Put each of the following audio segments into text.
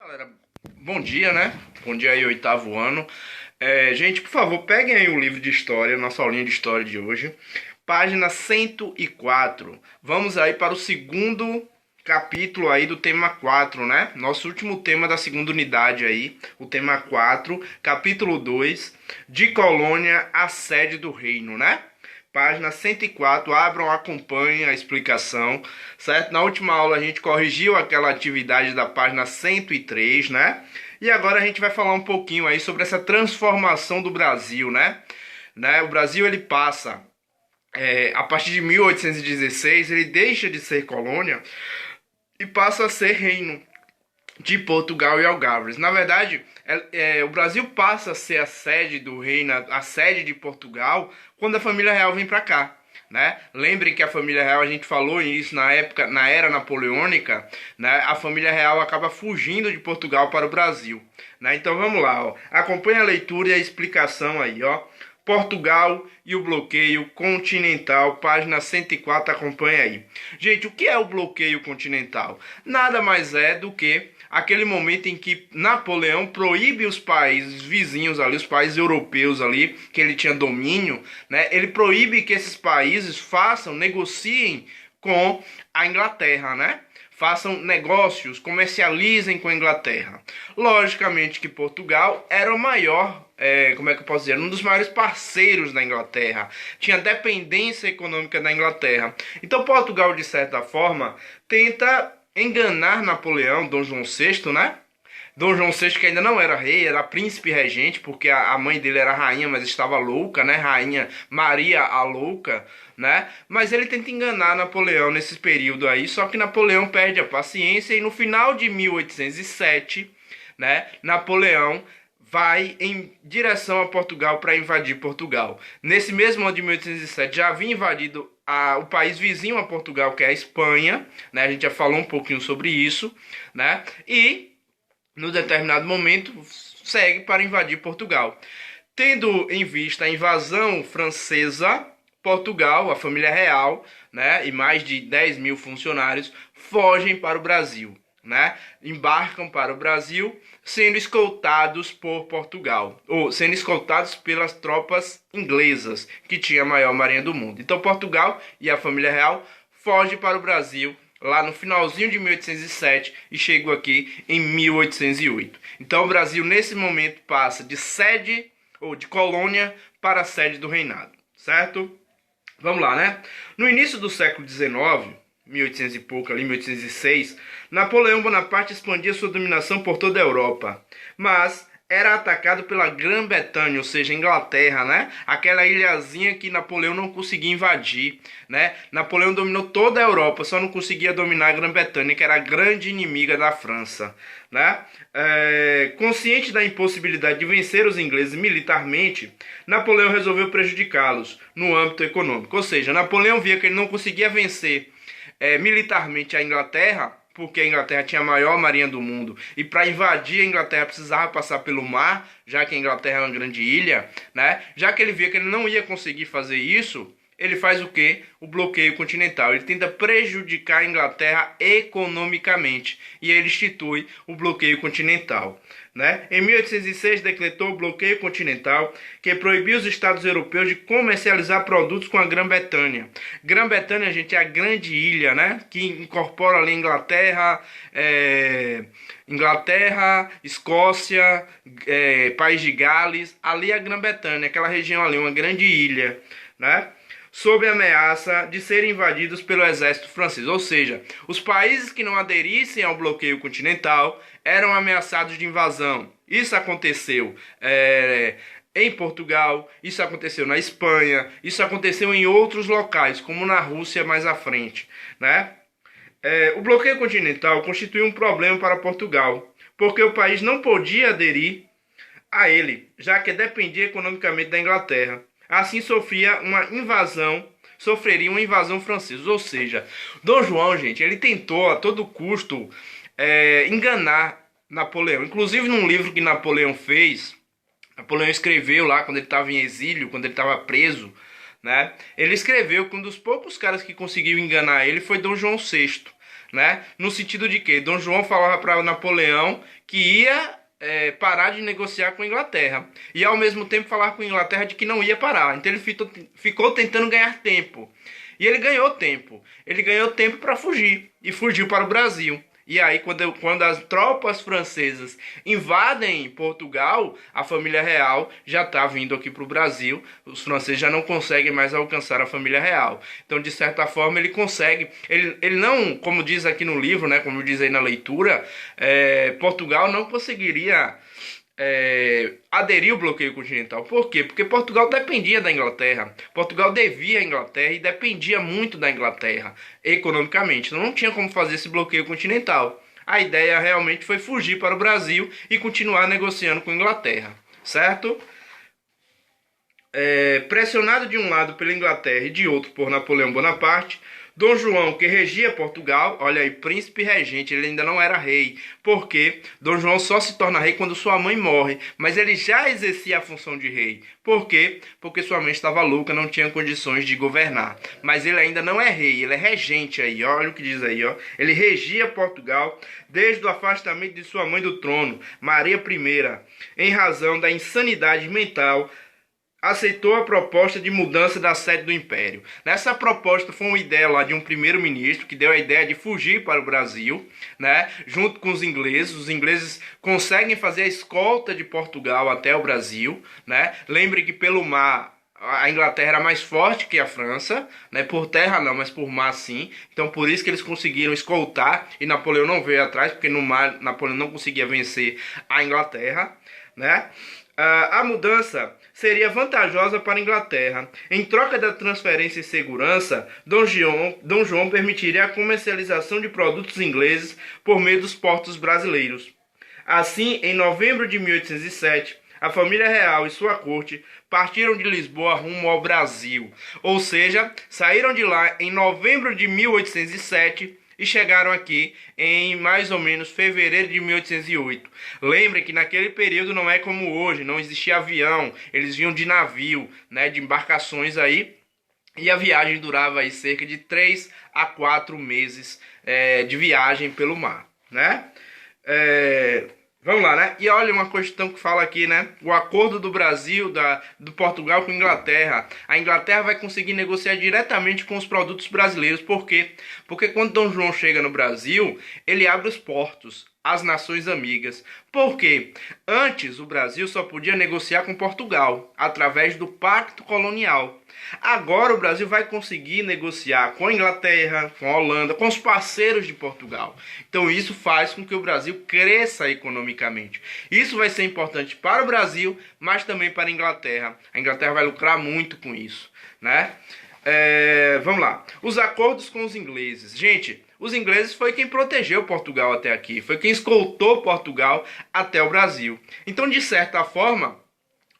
Galera, bom dia, né? Bom dia aí, oitavo ano. Gente, por favor, peguem aí o livro de história, nossa aulinha de história de hoje. Página 104. Vamos aí para o segundo capítulo aí do tema 4, né? Nosso último tema da segunda unidade aí, o tema 4, capítulo 2, de colônia à sede do reino, né? Página 104, abram, acompanhem a explicação, certo? Na última aula a gente corrigiu aquela atividade da página 103, né? E agora a gente vai falar um pouquinho aí sobre essa transformação do Brasil, né? O Brasil ele passa, a partir de 1816, ele deixa de ser colônia e passa a ser reino de Portugal e Algarves. Na verdade, o Brasil passa a ser a sede do reino, a sede de Portugal, quando a família real vem para cá, né? Lembrem que a família real, a gente falou isso na época, na era napoleônica, né? A família real acaba fugindo de Portugal para o Brasil, né? Então vamos lá, ó. Acompanhe a leitura e a explicação aí, ó. Portugal e o bloqueio continental, página 104, acompanha aí. Gente, o que é o bloqueio continental? Nada mais é do que aquele momento em que Napoleão proíbe os países vizinhos ali, os países europeus ali, que ele tinha domínio, né? Ele proíbe que esses países negociem com a Inglaterra, né? Façam negócios, comercializem com a Inglaterra. Logicamente que Portugal era o maior, como é que eu posso dizer, um dos maiores parceiros da Inglaterra. Tinha dependência econômica da Inglaterra. Então Portugal, de certa forma, tenta enganar Napoleão, Dom João VI, né? Dom João VI, que ainda não era rei, era príncipe regente, porque a mãe dele era rainha, mas estava louca, né? Rainha Maria a Louca, né? Mas ele tenta enganar Napoleão nesse período aí, só que Napoleão perde a paciência e no final de 1807, né? Napoleão vai em direção a Portugal para invadir Portugal. Nesse mesmo ano de 1807 já havia invadido o país vizinho a Portugal, que é a Espanha, né? A gente já falou um pouquinho sobre isso, né? E no determinado momento segue para invadir Portugal. Tendo em vista a invasão francesa, Portugal, a família real, né, e mais de 10 mil funcionários fogem para o Brasil, né? Embarcam para o Brasil, sendo escoltados por Portugal, ou sendo escoltados pelas tropas inglesas, que tinha a maior marinha do mundo. Então Portugal e a família real fogem para o Brasil lá no finalzinho de 1807 e chegou aqui em 1808. Então o Brasil nesse momento passa de sede ou de colônia para a sede do reinado, certo? Vamos lá, né? No início do século XIX, 1800 e pouco, ali 1806, Napoleão Bonaparte expandia sua dominação por toda a Europa, mas era atacado pela Grã-Bretanha, ou seja, Inglaterra, né? Aquela ilhazinha que Napoleão não conseguia invadir, né? Napoleão dominou toda a Europa, só não conseguia dominar a Grã-Bretanha, que era a grande inimiga da França, né? Consciente da impossibilidade de vencer os ingleses militarmente, Napoleão resolveu prejudicá-los no âmbito econômico. Ou seja, Napoleão via que ele não conseguia vencer militarmente a Inglaterra, porque a Inglaterra tinha a maior marinha do mundo, e para invadir a Inglaterra precisava passar pelo mar, já que a Inglaterra é uma grande ilha, né? Já que ele via que ele não ia conseguir fazer isso, ele faz o quê? O bloqueio continental. Ele tenta prejudicar a Inglaterra economicamente, e ele institui o bloqueio continental, né? Em 1806 decretou o bloqueio continental, que proibiu os estados europeus de comercializar produtos com a Grã-Bretanha. Grã-Bretanha, gente, é a grande ilha, né? Que incorpora ali Inglaterra, Escócia, País de Gales. Ali é a Grã-Bretanha, aquela região ali, uma grande ilha, né? Sob a ameaça de serem invadidos pelo exército francês. Ou seja, os países que não aderissem ao bloqueio continental eram ameaçados de invasão. Isso aconteceu em Portugal, isso aconteceu na Espanha, isso aconteceu em outros locais, como na Rússia mais à frente, né? O bloqueio continental constituiu um problema para Portugal, porque o país não podia aderir a ele, já que dependia economicamente da Inglaterra. Assim sofreria uma invasão francesa. Ou seja, Dom João, gente, ele tentou a todo custo enganar Napoleão. Inclusive num livro que Napoleão fez, Napoleão escreveu lá quando ele estava em exílio, quando ele estava preso, né? Ele escreveu que um dos poucos caras que conseguiu enganar ele foi Dom João VI. né? No sentido de que Dom João falava para Napoleão que ia parar de negociar com a Inglaterra. E ao mesmo tempo falar com a Inglaterra de que não ia parar. Então ele ficou tentando ganhar tempo. E ele ganhou tempo. Ele ganhou tempo para fugir. E fugiu para o Brasil. E aí, quando as tropas francesas invadem Portugal, a família real já está vindo aqui para o Brasil. Os franceses já não conseguem mais alcançar a família real. Então, de certa forma, ele consegue. Ele não, como diz aqui no livro, né, como diz aí na leitura, Portugal não conseguiria aderir ao bloqueio continental. Por quê? Porque Portugal dependia da Inglaterra. Portugal devia à Inglaterra e dependia muito da Inglaterra economicamente. Então não tinha como fazer esse bloqueio continental. A ideia realmente foi fugir para o Brasil e continuar negociando com a Inglaterra, certo? Pressionado de um lado pela Inglaterra e de outro por Napoleão Bonaparte, Dom João, que regia Portugal, olha aí, príncipe regente, ele ainda não era rei, porque Dom João só se torna rei quando sua mãe morre, mas ele já exercia a função de rei. Por quê? Porque sua mãe estava louca, não tinha condições de governar. Mas ele ainda não é rei, ele é regente aí, olha o que diz aí, ó. Ele regia Portugal desde o afastamento de sua mãe do trono, Maria I, em razão da insanidade mental. Aceitou a proposta de mudança da sede do Império. Nessa proposta foi uma ideia lá de um primeiro-ministro que deu a ideia de fugir para o Brasil, né, junto com os ingleses. Os ingleses conseguem fazer a escolta de Portugal até o Brasil, né? Lembre que pelo mar a Inglaterra era mais forte que a França, né? Por terra não, mas por mar sim. Então por isso que eles conseguiram escoltar e Napoleão não veio atrás, porque no mar Napoleão não conseguia vencer a Inglaterra, né? A mudança seria vantajosa para a Inglaterra. Em troca da transferência e segurança, Dom João permitiria a comercialização de produtos ingleses por meio dos portos brasileiros. Assim, em novembro de 1807, a família real e sua corte partiram de Lisboa rumo ao Brasil. Ou seja, saíram de lá em novembro de 1807 e chegaram aqui em mais ou menos fevereiro de 1808. Lembre que naquele período não é como hoje, não existia avião, eles vinham de navio, né, de embarcações aí, e a viagem durava aí cerca de 3 a 4 meses de viagem pelo mar, né? Vamos lá, né? E olha uma questão que fala aqui, né? O acordo do Brasil, do Portugal com a Inglaterra. A Inglaterra vai conseguir negociar diretamente com os produtos brasileiros. Por quê? Porque quando Dom João chega no Brasil, ele abre os portos às nações amigas. Por quê? Antes, o Brasil só podia negociar com Portugal, através do Pacto Colonial. Agora o Brasil vai conseguir negociar com a Inglaterra, com a Holanda, com os parceiros de Portugal. Então isso faz com que o Brasil cresça economicamente. Isso vai ser importante para o Brasil, mas também para a Inglaterra. A Inglaterra vai lucrar muito com isso, né? Vamos lá. Os acordos com os ingleses. Gente, os ingleses foi quem protegeu Portugal até aqui. Foi quem escoltou Portugal até o Brasil. Então, de certa forma,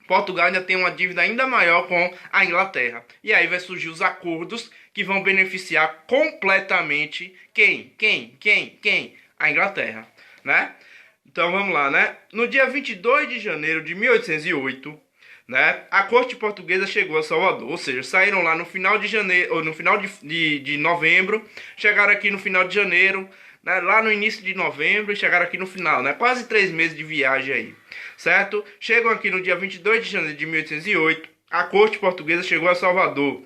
Portugal ainda tem uma dívida ainda maior com a Inglaterra. E aí vai surgir os acordos que vão beneficiar completamente quem? A Inglaterra, né? Então vamos lá, né? No dia 22 de janeiro de 1808, né, a corte portuguesa chegou a Salvador. Ou seja, saíram lá no final de janeiro, ou no final de novembro, chegaram aqui no final de janeiro, né, lá no início de novembro e chegaram aqui no final, né? Quase 3 meses de viagem aí, certo? Chegam aqui no dia 22 de janeiro de 1808, a corte portuguesa chegou a Salvador.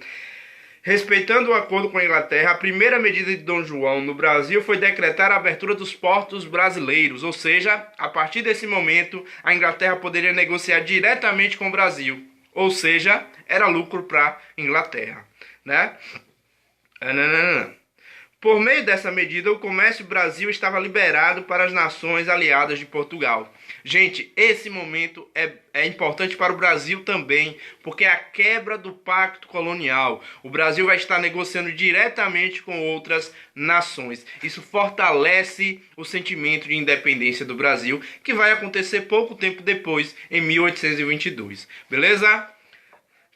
Respeitando o acordo com a Inglaterra, a primeira medida de Dom João no Brasil foi decretar a abertura dos portos brasileiros, ou seja, a partir desse momento, a Inglaterra poderia negociar diretamente com o Brasil, ou seja, era lucro para a Inglaterra, né? Por meio dessa medida, o comércio Brasil estava liberado para as nações aliadas de Portugal. Gente, esse momento é importante para o Brasil também, porque é a quebra do pacto colonial. O Brasil vai estar negociando diretamente com outras nações. Isso fortalece o sentimento de independência do Brasil, que vai acontecer pouco tempo depois, em 1822. Beleza?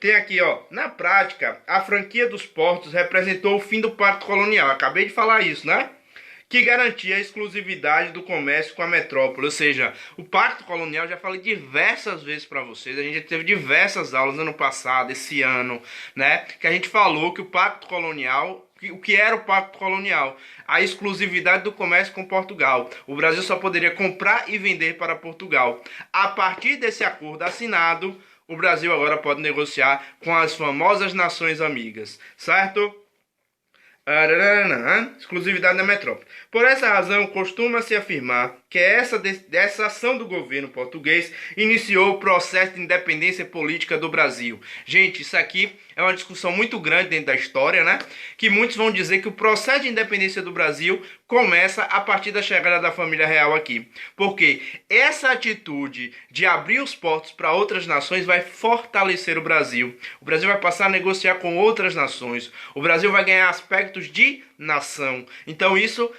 Tem aqui, ó, na prática, a franquia dos portos representou o fim do pacto colonial. Acabei de falar isso, né? que garantia a exclusividade do comércio com a metrópole. Ou seja, o Pacto Colonial, já falei diversas vezes para vocês, a gente já teve diversas aulas ano passado, esse ano, né, que a gente falou que o Pacto Colonial, o que era o Pacto Colonial? A exclusividade do comércio com Portugal. O Brasil só poderia comprar e vender para Portugal. A partir desse acordo assinado, o Brasil agora pode negociar com as famosas nações amigas, certo? Exclusividade da metrópole. Por essa razão, costuma-se afirmar que essa ação do governo português iniciou o processo de independência política do Brasil. Gente, isso aqui é uma discussão muito grande dentro da história, né? Que muitos vão dizer que o processo de independência do Brasil começa a partir da chegada da família real aqui. Porque essa atitude de abrir os portos para outras nações vai fortalecer o Brasil. O Brasil vai passar a negociar com outras nações. O Brasil vai ganhar aspectos de nação. Então isso,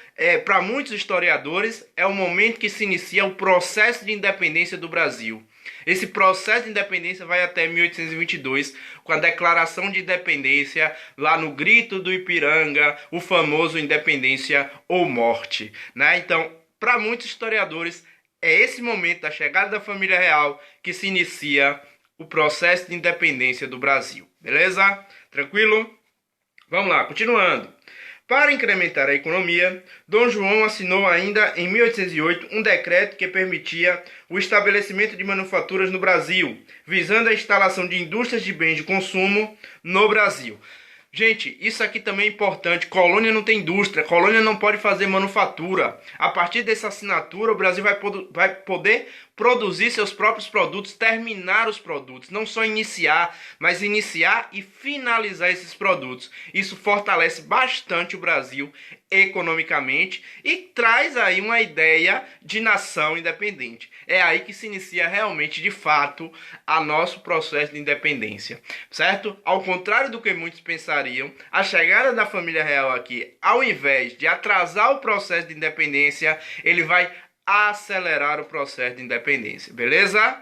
para muitos historiadores, é o momento que se inicia o processo de independência do Brasil. Esse processo de independência vai até 1822, com a Declaração de Independência, lá no Grito do Ipiranga, o famoso Independência ou Morte, né? Então, para muitos historiadores, é esse momento da chegada da família real que se inicia o processo de independência do Brasil. Beleza? Tranquilo? Vamos lá, continuando. Para incrementar a economia, Dom João assinou ainda em 1808 um decreto que permitia o estabelecimento de manufaturas no Brasil, visando a instalação de indústrias de bens de consumo no Brasil. Gente, isso aqui também é importante. Colônia não tem indústria, colônia não pode fazer manufatura. A partir dessa assinatura, o Brasil vai poder produzir seus próprios produtos, terminar os produtos. Não só iniciar, mas iniciar e finalizar esses produtos. Isso fortalece bastante o Brasil economicamente e traz aí uma ideia de nação independente. É aí que se inicia realmente, de fato, a nosso processo de independência, certo? Ao contrário do que muitos pensariam, a chegada da família real aqui, ao invés de atrasar o processo de independência, ele vai acelerar o processo de independência, beleza?